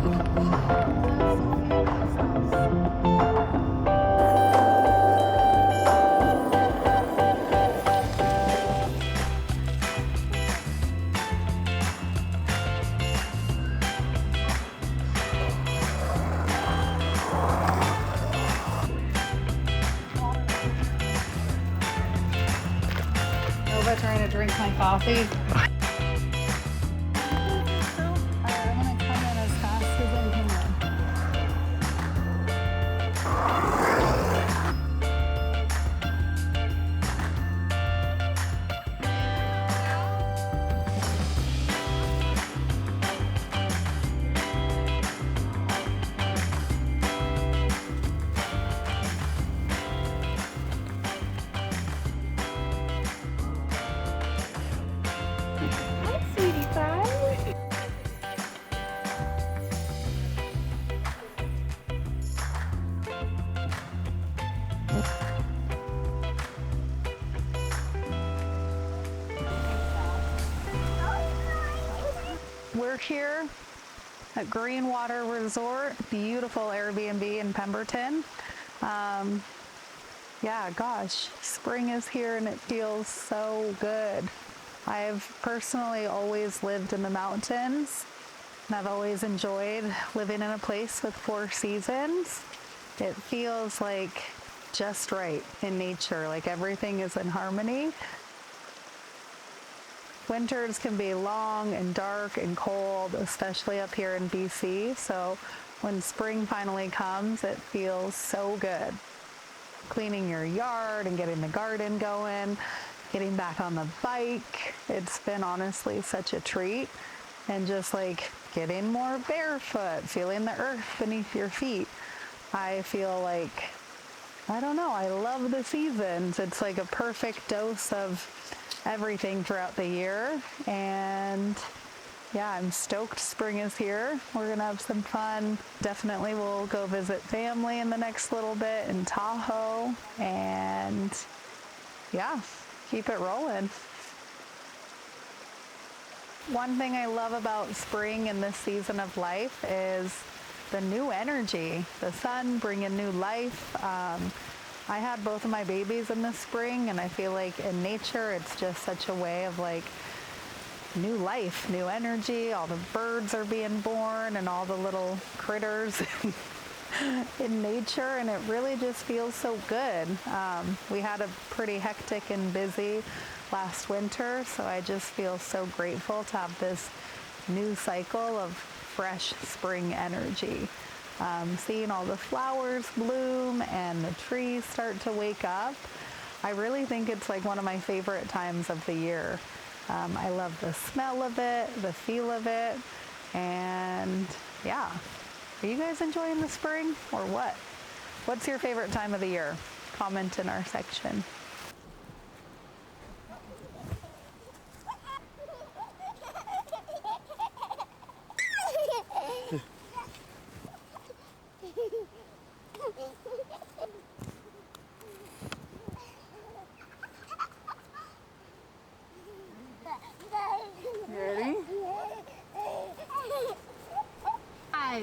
Nova trying to drink my coffee. I'm gonna come in as fast as I can. We're here at Greenwater Resort, beautiful Airbnb in Pemberton. Yeah, gosh, spring is here and it feels so good. I've personally always lived in the mountains, and I've always enjoyed living in a place with 4 seasons. It feels like just right in nature, like everything is in harmony. Winters can be long and dark and cold, especially up here in BC. So when spring finally comes, it feels so good. Cleaning your yard and getting the garden going, getting back on the bike. It's been honestly such a treat. And just like getting more barefoot, feeling the earth beneath your feet. I feel like, I don't know, I love the seasons. It's like a perfect dose of everything throughout the year, and yeah, I'm stoked spring is here. We're gonna have some fun. Definitely we'll go visit family in the next little bit in Tahoe, and yeah, keep it rolling. One thing I love about spring in this season of life is the new energy, the sun bringing new life. I had both of my babies in the spring, and I feel like in nature, it's just such a way of like new life, new energy. All the birds are being born and all the little critters in nature, and it really just feels so good. We had a pretty hectic and busy last winter, so I just feel so grateful to have this new cycle of fresh spring energy. Seeing all the flowers bloom and the trees start to wake up. I really think it's like one of my favorite times of the year. I love the smell of it, the feel of it, and yeah. Are you guys enjoying the spring or what? What's your favorite time of the year? Comment in our section. Ready? Hi.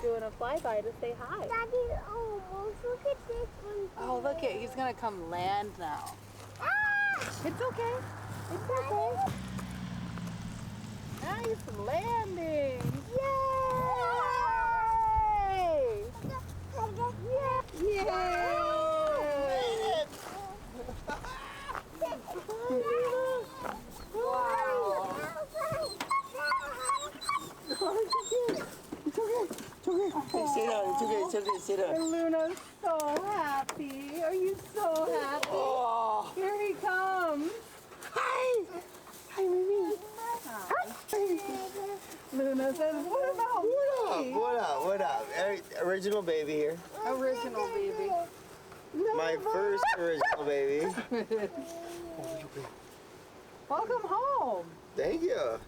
Doing a flyby to say hi. Daddy, almost look at this one. Oh, look it, he's gonna come land now. Ah! It's okay. It's okay. Nice landing. Yay! Yay! Wow. Hey, sit down. It's okay. Sit down. And Luna's so happy. Are you so happy? Oh. Here he comes. Hi. Hi, Mimi. Luna says, what about me? What up? Original baby here. Original baby. My first original baby. Welcome home. Thank you. Yeah.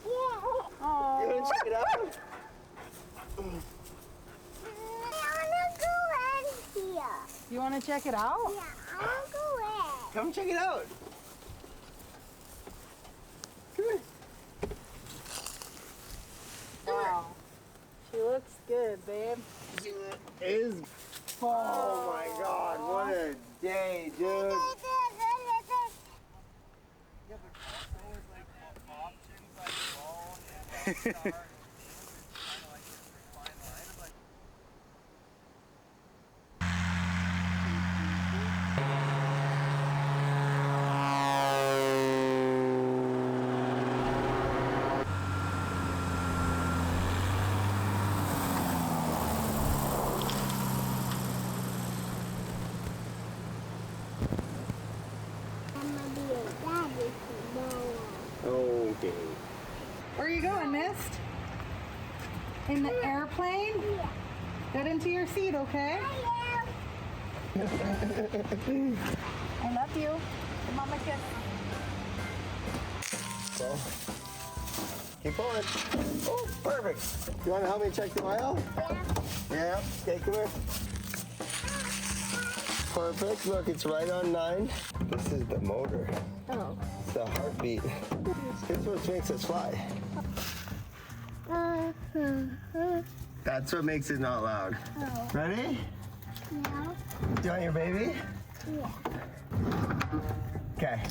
You Oh. want to check it out? I wanna go in here. You want to check it out? Yeah, I wanna go in. Come check it out. Come here. Wow. She looks good, babe. Is oh my God! What a day, dude. Okay. Where are you going, Mist? In the airplane? Yeah. Get into your seat, okay? I love you. Give Mama a kiss. So, keep going. Oh, perfect. You want to help me check the oil? Yeah. Okay, come here. Perfect. Look, it's right on 9. This is the motor. Oh. It's the heartbeat. This is what makes us fly. That's what makes it not loud. Oh. Ready? No. Do you want your baby? Yeah. Okay.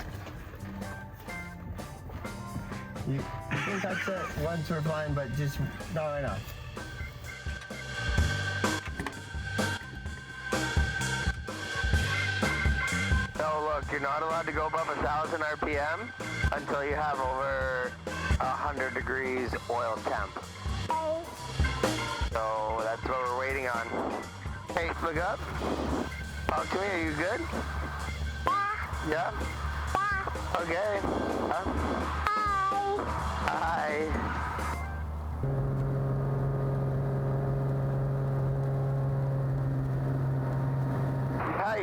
You can touch it once we're flying, but just not right now. So look, you're not allowed to go above 1,000 RPM until you have over 100 degrees oil temp. Oh. So that's what we're waiting on. Hey, look up. Talk to me, are you good? Yeah? Okay. Hi. Hi.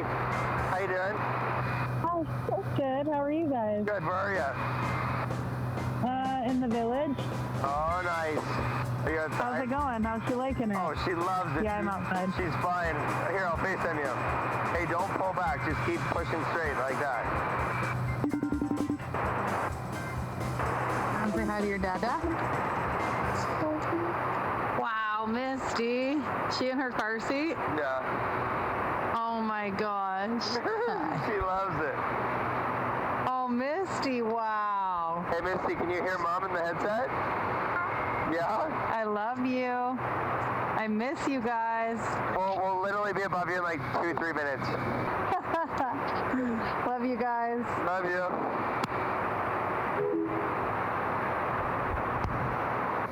How you doing? Oh, good. How are you guys? Good, where are you? In the village. Oh, nice. Are you outside? How's it going? How's she liking it? Oh, she loves it. Yeah, I'm outside. She's fine. Here, I'll FaceTime you. Hey, don't pull back. Just keep pushing straight like that. Say hi to your dada. Wow, Misty. She in her car seat? Yeah. Oh my gosh. She loves it. Oh, Misty, wow. Hey, Misty, can you hear Mom in the headset? Yeah? I love you. I miss you guys. We'll literally be above you in like 2-3 minutes. Love you guys. Love you.